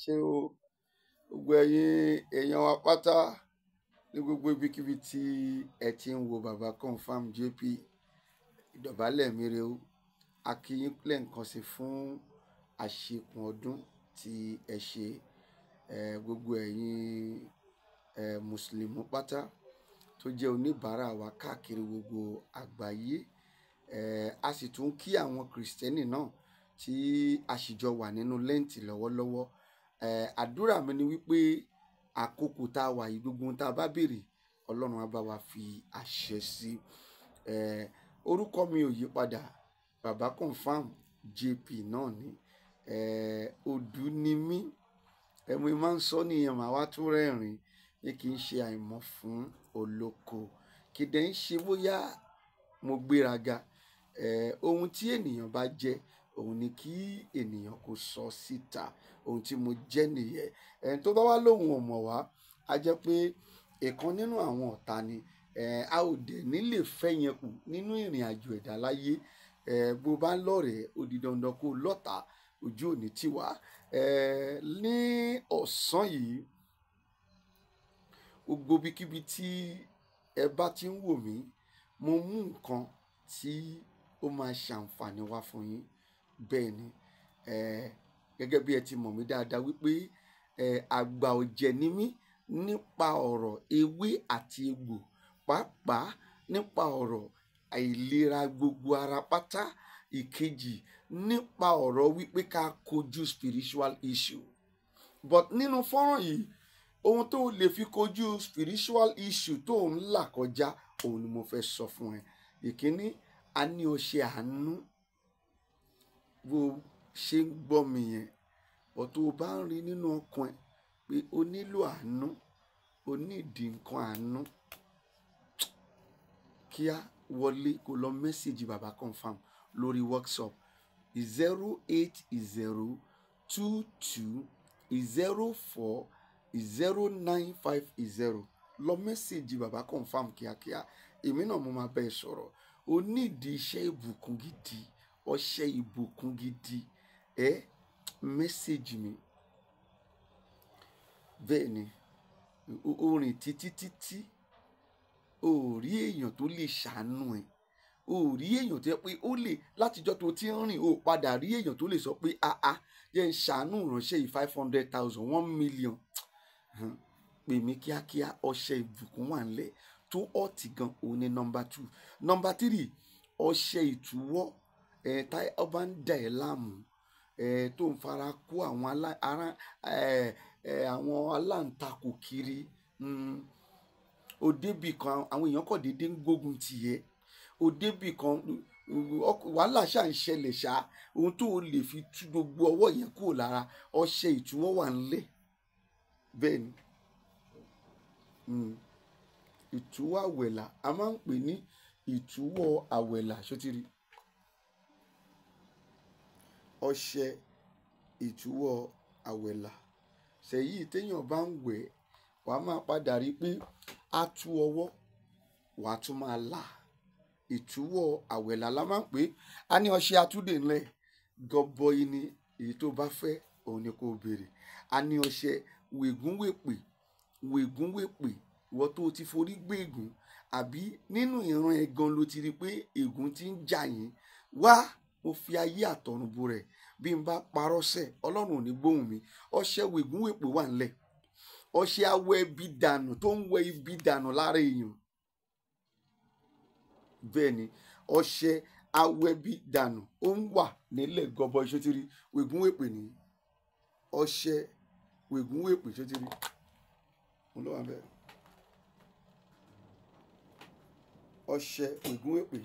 ṣé o gbogbo ẹ̀yin èèyàn wa pátá ní gbogbo ibikíbi tí ẹ ti ń wo baba confam jp ìdọ̀bálẹ̀ mi rè o. A kí yín lẹ́ẹ̀kan sí fún àṣekùn ọdún tí ẹ ṣe, gbogbo ẹ̀yin mùsùlùmí pátá tó jẹ́ oníbàárà wa káàkiri gbogbo àgbáyé. A sì tún kí àwọn kìrìsìtẹ́nì náà tí a sì jọ wà nínú lẹ́ǹtì lọ́wọ́lọ́wọ́. Àdúrà mi ni wípé àkókò tá a wà yìí, gbogbo ohun tá a bá béèrè Ọlọ́run á bá wa fi àṣẹ sí. Orúkọ mi ò yí padà, baba confam jp náà ni. Òdú ni mí, ẹ̀mí máa ń sọ nìyẹn, màá wá tún rẹ́rìn ní kì í ṣe àìmọ̀ fún olóko, kì í dẹ̀ ń ṣe bóyá mo gbéraga. Ohun tí ènìyàn bá jẹ́ òun ni kí ènìyàn kó sọ síta. Ohun tí mo jẹ́ nìyẹn. Ẹni tó bá wá lóhùn ò mọ̀ wá, a jẹ́ pé ìkan nínú àwọn ọ̀tá ni. A ò dẹ̀ ní lè fẹ́ yẹn kù nínú ìrìn àjò ẹ̀dá láyé. Bó bá ń lọ́rẹ̀ẹ́ ó di dandan kó lọ́ta, ojú òní tiwa. Ní ọ̀sán yìí, gbogbo ibikíbi tí ẹ bá ti ń wò mí, mo mú nǹkan tí ó máa ṣàǹfààní wá fún yín. Bẹ́ẹ̀ ni, gẹ́gẹ́ bí ẹ ti mọ̀ mí dáadáa wípé àgbà ọ̀jẹ̀ ni mí nípa ọ̀rọ̀ ewé àti egbò, pàápàá nípa ọ̀rọ̀ àìlera gbogbo ara pátá. Ìkejì, nípa ọ̀rọ̀ wípé ká kojú spiritual issue. But nínú fọ́nrán yìí, ohun tó lè fi kojú spiritual issue tó ń là kọjá, òun ni mo fẹ́ sọ fún ẹ. Ìkíní, a ní ọṣẹ àánú. Bó ṣe ń gbọ́ mi yẹn, bó tó o bá ń rí nínú ọkàn ẹ pé o nílò àánú, o ní ìdí nǹkan àánú, kíá wọlé kó lọ mẹ́sẹ̀gì baba confam lórí WhatsApp 08022040950. Lọ mẹ́sẹ̀gì baba confam kíákíá. Èmi náà mo máa bẹ ẹ sọ̀rọ̀. O ní ìdí iṣẹ́ ìbùkún gidi, ọṣẹ ìbùkún gidi. Mẹ́sẹ̀gì mi. Bẹ́ẹ̀ ni, o rìn títí, o ò rí èèyàn tó lè ṣàánú ẹ. O ò rí èèyàn tó yẹ pé ó lè, látijọ́ tó ti ń rìn, o padà rí èèyàn tó lè sọ pé jẹ́ ń ṣàánú ìránṣẹ́ yìí 500,000, 1 million. Pè mí kíákíá, ọṣẹ ìbùkún wà ńlẹ̀ tó ọ̀tí gan. Òun ni number 2. Number 3, ọṣẹ ìtúwọ́. Tá ọba ń dà ẹ́ láàmú, tó ń fara kó àwọn aláǹtakò kiri. O débì kan, àwọn èèyàn kọ̀ déédéé ń gbógun tìyẹ́. O débì kan, wàhálà ṣà ń ṣẹlẹ̀ ṣá. Ohun tó o lè fi tú gbogbo ọwọ́ yẹn kúrò lára, ọṣẹ ìtúwọ́ wà ńlẹ̀. Bẹ́ẹ̀ ni, ìtúwọ́ àwẹ̀là, a máa ń pè ní ìtúwọ́ àwẹ̀là. Ṣótìrí, ọṣẹ ìtúwọ́ àwẹ̀là. Ṣèyí téèyàn bá ń wẹ̀, wàá máa padà rí pé á tú ọwọ́, wàá tún máa là. Ìtúwọ́ àwẹ̀là la máa ń pè. A ní ọṣẹ atúdè ńlẹ̀, gọbọi ni èyí tó bá fẹ́, òun ni kò béèrè. A ní ọṣẹ wègúnwèpè. Ìwọ tó ti forí gbé ègún, àbí nínú ìran ẹ̀gan ló ti rí pé ègún ti ń jà yín. Wá, mo fi ayé àtọ̀run bo rẹ̀. Bí n bá parọ́ sẹ̀, Ọlọ́run ò ní gbóhùn mi. Ọṣẹ wègúnwèpè wà ńlẹ̀. Ọṣẹ awẹ ibi dànù, tó ń wẹ ibi dànù lára èèyàn. Bẹ́ẹ̀ ni, ọṣẹ awẹ ibi dànù ó ń wà nílẹ̀ gọbọi. Ṣótìrí, wègúnwèpè ni ọṣẹ wègúnwèpè. Ṣótìrí, mo lọ wà bẹ́ẹ̀. Ọṣẹ wègúnwèpè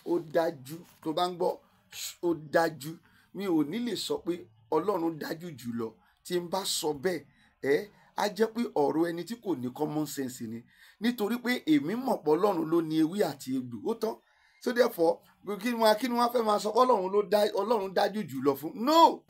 ó dájú. Tó bá ń gbọ́, ó dájú. Mi ò ní lè sọ pé Ọlọ́run dájú jù lọ. Tí n bá sọ bẹ́ẹ̀, á jẹ́ pé ọ̀rọ̀ ẹni tí kò ní common sense ni. Nítorí pé èmi mọ̀ pé Ọlọ́run ló ní ewé àti egbò. Ó tán. So therefore, kí ni wọ́n fẹ́ máa sọ pé Ọlọ́run dájú jù lọ fún? No!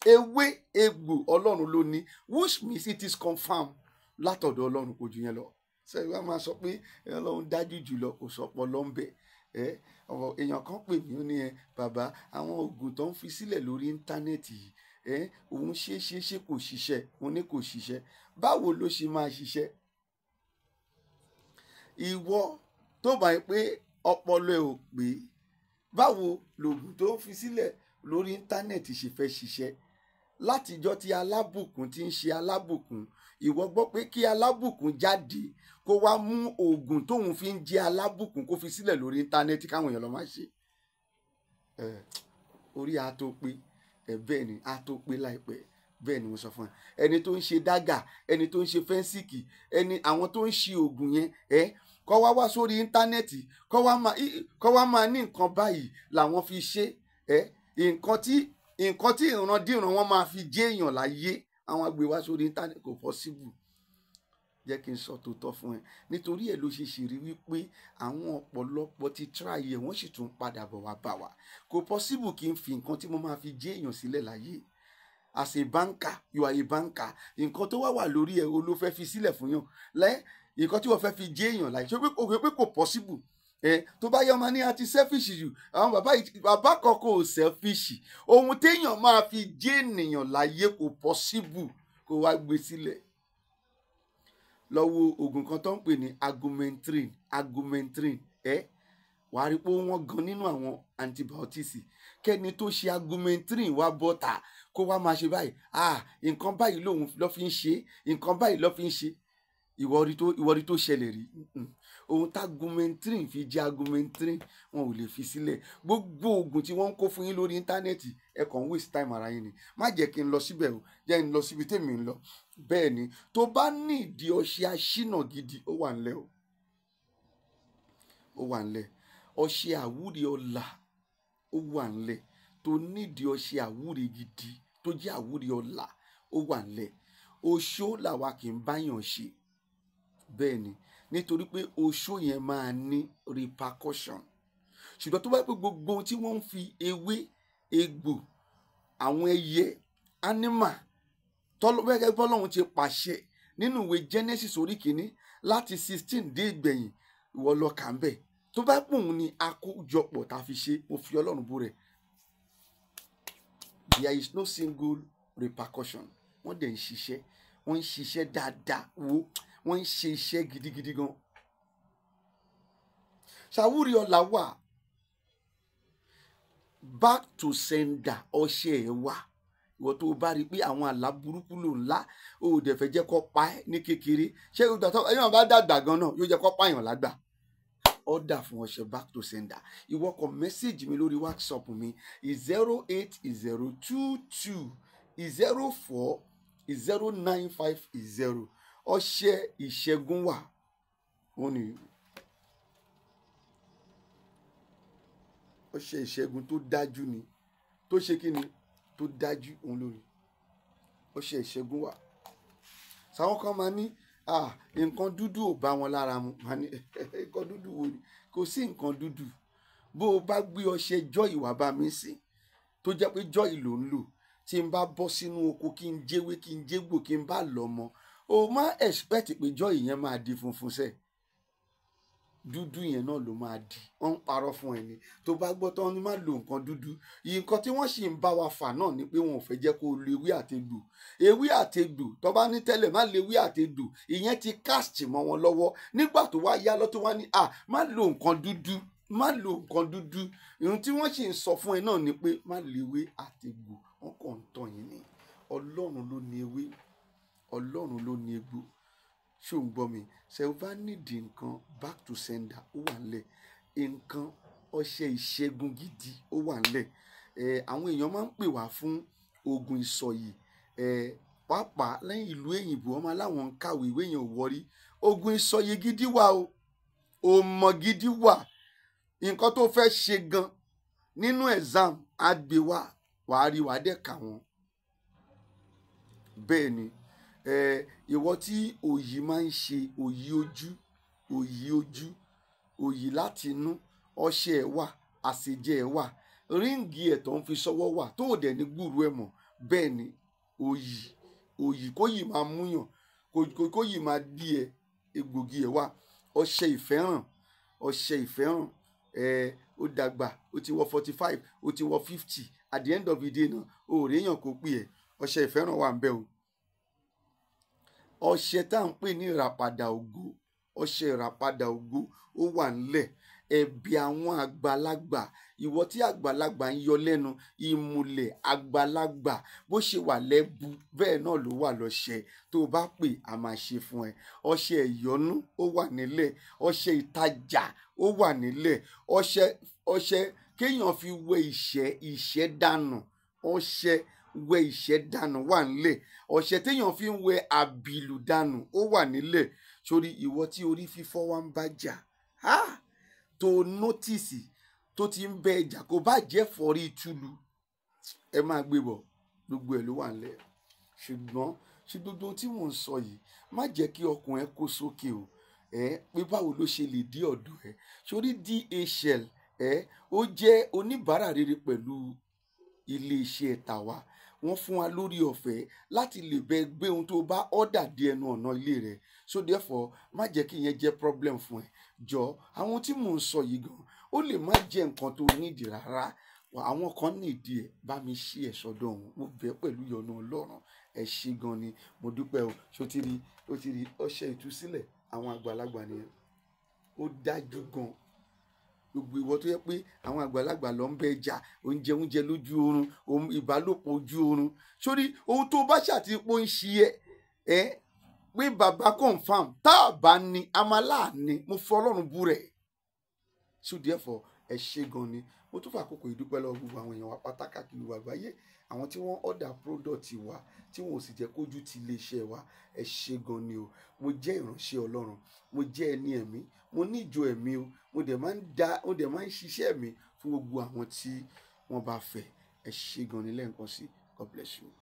Ewé egbò Ọlọ́run ló ní, which means it is confirmed látọ̀dọ̀ Ọlọ́run, kò jù yẹn lọ. Ṣé wàá máa sọ pé Ọlọ́run dájú jù lọ, kò sọpọ̀ lọ́nbẹ̀. Èèyàn kan pè mí, ó ní bàbá, àwọn oògùn tó ń fi sílẹ̀ lórí íńtánẹ́ẹ̀tì yìí, òun ṣe kò ṣiṣẹ́, òun ní kò ṣiṣẹ́. Báwo ló ṣe máa ṣiṣẹ́? Ìwọ tó bá yẹ pé ọpọlọ ẹ ò pé, báwo lòògùn tó ń fi sílẹ̀ lórí íńtánẹ́ẹ̀tì ṣe fẹ́ ṣiṣẹ́? Látijọ́ tí alábùkún ti ń ṣe alábùkún, ìwọ gbọ́ pé kí alábùkún jáde kó wá mú oògùn tóun fi ń jẹ alábùkún kó fi sílẹ̀ lórí íńtánẹ́ẹ̀tì káwọn èèyàn lọ máa ṣe. Orí a tó pé, bẹ́ẹ̀ ni a tó pé láìpẹ́. Bẹ́ẹ̀ ni mo sọ fún ẹ. Ẹni tó ń ṣe dágà, ẹni tó ń ṣe fẹ́ńsìkì, àwọn tó ń ṣe oògùn yẹn, kọ́ wá sórí íńtánẹ́ẹ̀tì, kọ́ wá máa ní nǹkan báyìí làwọn fi ṣe, nǹkan tí ìrandíran wọn máa fi jẹ́ èèyàn láyé, àwọn àgbè wá sórí íńtánẹ́ẹ̀tì. Kò possible. Jẹ́ kí n sọ tòótọ́ fún ẹ. Nítorí ẹ̀ ló ṣe ṣèrí wípé àwọn ọ̀pọ̀lọpọ̀ ti try ẹ̀, wọ́n sì tún padà bọ̀ wá bá wa. Kò possible kí n fi nǹkan tí mo máa fi jẹ́ èèyàn sílẹ̀ láyé. As a banker, you are a banker. Nǹkan tó wà lórí ẹ̀ o ló fẹ́ fi sílẹ̀ fún yàn. Nǹkan tí wọ́n fẹ́ fi jẹ́ èèyàn láyé. Ṣé pé kò possible? Tó bá yẹ ọmọ ní àti selfish jù, àwọn bàbá kan kò selfish. Ohun téèyàn máa fi jẹ́ ènìyàn láyé kò possible kó wá gbé sílẹ̀. Lọ wo oògùn kan tó ń pè ní Augmentin. Wàá rí pé wọ́n gan nínú àwọn antibiotics. Kẹ́ni tó ṣe Augmentin wá bọ́ta kó wá máa ṣe báyìí, nǹkan báyìí ló fi ń ṣe, nǹkan báyìí ló fi ń ṣe. Ìwọ rí tó ṣẹlẹ̀ rí. Ohun tá Augmentin fi jẹ́ Augmentin wọn ò lè fi sílẹ̀. Gbogbo oògùn tí wọ́n ń kó fún yín lórí íńtánẹ́ẹ̀tì, ẹ kàn ń waste time ara yín ni. Má jẹ́ kí n lọ síbẹ̀ o, jẹ́ n lọ síbi tèmi ń lọ. Bẹ́ẹ̀ ni, tó bá ní ìdí ọṣẹ aṣínà gidi, ó wà ńlẹ̀ o. Ó wà ńlẹ̀. Ọṣẹ àwúre ọlà ó wà ńlẹ̀. Tó nídìí ọṣẹ àwúre gidi tó jẹ́ àwúre ọlà, ó wà ńlẹ̀. Oṣó làwa kì í báyàn ṣe. Bẹ́ẹ̀ ni, nítorí pé oṣó yẹn máa ní repercussion. Ṣùgbọ́n tó bá pé gbogbo ohun tí wọ́n ń fi ewé, egbò, àwọn ẹyẹ, animal, gẹ́gẹ́ bí Ọlọ́run ti pàṣẹ nínú ìwé Genesis orí kìíní láti 16 dé ìgbẹ̀yìn, ìwọ lọ kà ń bẹ̀. Tó bá pòun ni àkójọpọ̀ tá a fi ṣe, mo fi Ọlọ́run bú rẹ̀. There is no single repercussion. Wọ́n dẹ̀ ń ṣiṣẹ́, wọ́n ń ṣiṣẹ́ dáadáa wo, wọ́n ń ṣe iṣẹ́ gidigidi gan. Ṣàwúre ọlà wà, back to sender ọṣẹ ẹ̀ wà. Ìwọ tó bá rí pé àwọn àlá burúkú ló ńlá, o ò dẹ̀ fẹ́ jẹ́ kó pa ẹ́ ní kékeré. Ṣé ẹ̀yàn bá dàgbà gan náà yóò jẹ́ kó pààyàn lágbà? Order fún ọṣẹ back to sender. Ìwọ kọ mẹ́sẹ̀gì mi lórí WhatsApp mi 08022040950. Ọṣẹ ìṣẹ́gun wà. Wọ́n ní ọṣẹ ìṣẹ́gun tó dájú ni, tó ṣe kí ni, tó dájú òun lórí. Ọṣẹ ìṣẹ́gun wà. Sáwọn kan máa ní nǹkan dúdú ò bá wọn lára mu. Máa ní nǹkan dúdú wo ni? Kò sí nǹkan dúdú. Bó o bá gbé ọṣẹ joy wá bá mi sìn, tó jẹ́ pé joy ló ń lò, tí n bá bọ́ sínú oko kí n jéwé kí n jégbò kí n bá lọ mọ, o má expect pé joy yẹn máa di funfun sẹ́. Dúdú yẹn náà ló máa di. Wọ́n ń parọ́ fún ẹni. Tó bá gbọ́ tán ni má lo nǹkan dúdú. Nǹkan tí wọ́n sì ń bá wa fà náà ni pé wọn ò fẹ́ jẹ́ kó lo ewé àtegbò. Ewé àtegbò tó bá ní tẹ́lẹ̀ má lo ewé àtegbò, ìyẹn ti cast mọ́ wọn lọ́wọ́. Nígbà tó wá yá lọ́tọ́ wá ní má lo nǹkan dúdú, má lo nǹkan dúdú. Ìhun tí wọ́n sì ń sọ fún ẹ náà ni pé má lo ewé àtegbò. Wọ́n kàn ń tàn yín ni. Ọlọ́run ló ní ewé, Ọlọ́run ló ní egbò. Ṣé o ń gbọ́ mi? Ṣé o bá nídìí nǹkan back to sender, ó wà ńlẹ̀. Nǹkan ọṣẹ ìṣẹ́gun gidi ó wà ńlẹ̀. Àwọn èèyàn máa ń pè wá fún oògùn ìsọ̀yì. Pàápàá lẹ́yìn ìlú èyìnbó, ọmọ aláwọn ń kàwé, ìwé yẹn ò wọrí. Oògùn ìsọ̀yì gidi wà o. Òmọ̀ gidi wà. Nǹkan tó fẹ́ ṣe gan nínú exam á gbé wá, wàá rí wàá dẹ̀ kà wọ́n. Bẹ́ẹ̀ ni, ìwọ tí òyì máa ń ṣe, òyì láti inú, ọṣẹ ẹ̀ wà, àṣejẹ ẹ̀ wà, ríǹgì ẹ̀ tó ń fi sọ́wọ́ wà tó ò dẹ̀ ní gbúrú ẹ̀ mọ̀. Bẹ́ẹ̀ ni, òyì kóyì máa múyàn, kóyì máa dí ẹ, egbògi ẹ̀ wà. Ọṣẹ ìfẹ́ràn, ó dàgbà, ó ti wọ 45, ó ti wọ 50, at the end of the day náà o ò réyàn kó pè ẹ́, ọṣẹ ìfẹ́ràn wà ń bẹ o. Ọṣẹ tá à ń pè ní ìràpadà ògo, ọṣẹ ìràpadà ògo ó wà ńlẹ̀. Ẹ̀bẹ̀ àwọn àgbàlagbà, ìwọ tí àgbàlagbà ń yọ lẹ́nu, ìmùlẹ̀ àgbàlagbà bó ṣe wà lẹ́bu bẹ́ẹ̀ náà ló wà lọ́ṣẹ. Tó o bá pè á máa ṣe fún ẹ. Ọṣẹ ìyọnú ó wà nílẹ̀, ọṣẹ ìtajà ó wà nílẹ̀, ọṣẹ kéèyàn fi wẹ ìṣẹ́ dànù, ọṣẹ wẹ ìṣẹ́ dànù wà nílẹ̀, ọṣẹ téèyàn fi ń wẹ àbìlù dànù ó wà nílẹ̀. Sórí ìwọ tí orí fífọ́ wá ń bá jà, tó nọ́tìsì tó ti ń bẹ ẹjà kó bá jẹ́ fọ́rí túlù, ẹ máa gbé bọ̀, gbogbo ẹ̀ ló wà nílẹ̀. Ṣùgbọ́n ṣe gbogbo tí mò ń sọ yìí má jẹ́ kí ọkàn ẹ kó sókè o, pé báwo ló ṣe lè dé ọ̀dọ̀ ẹ. Sórí DHL ó jẹ́ oníbàárà rere pẹ̀lú iléeṣẹ́ tàwa. Wọ́n fún wa lórí ọ̀fẹ́ láti lè bẹ gbé ohun tó bá ọ́dà dé ẹnu ọ̀nà ilé rẹ̀. So therefore má jẹ́ kí ìyẹn jẹ́ problem fún ẹ. Jọ àwọn tí mò ń sọ yìí gan, ó lè má jẹ́ nǹkan tó nídìí rárá. Àwọn kan nídìí ẹ̀, bá mi ṣí ẹ̀ sọ́dọ̀ wọn. Mo bẹ̀ pẹ̀lú ìyọ́nú Ọlọ́run. Ẹ ṣé gan ni, mo dúpẹ́ o. Ṣó ti rí, ó ti rí ọṣẹ ìtúsílẹ̀ àwọn àgbàlagbà nìyẹn. Ó dájú gan. Gbogbo ìwọ tó yẹ pé àwọn àgbàlagbà ló ń bẹ jà, oúnjẹ lójú oorun, ìbálòpọ̀ ojú oorun. Sórí ohun tó bá ṣàtìpó ń ṣe ẹ pé bàbá confam tá a bá ní a máa láàní, mo fọ Ọlọ́run bú rẹ̀. So therefore ẹ ṣé gan ni. Mo tún fàkókò ìdúpẹ́ lọ́wọ́ gbogbo àwọn èèyàn wa pátákàkiri àgbáyé, àwọn tí wọ́n ọ̀dà product wa tí wọn ò sì jẹ́ kójú ti iléeṣẹ́ wa. Ẹ ṣé gan ni o. Mo jẹ́ ìránṣẹ́ Ọlọ́run, mo jẹ́ ẹni ẹ̀mí, mo ní ìjọ ẹ̀mí o, mo dẹ̀ máa ń ṣiṣẹ́ mi fún gbogbo àwọn tí wọ́n bá fẹ́. Ẹ ṣé gan ni lẹ́ẹ̀kan sí. God bless you.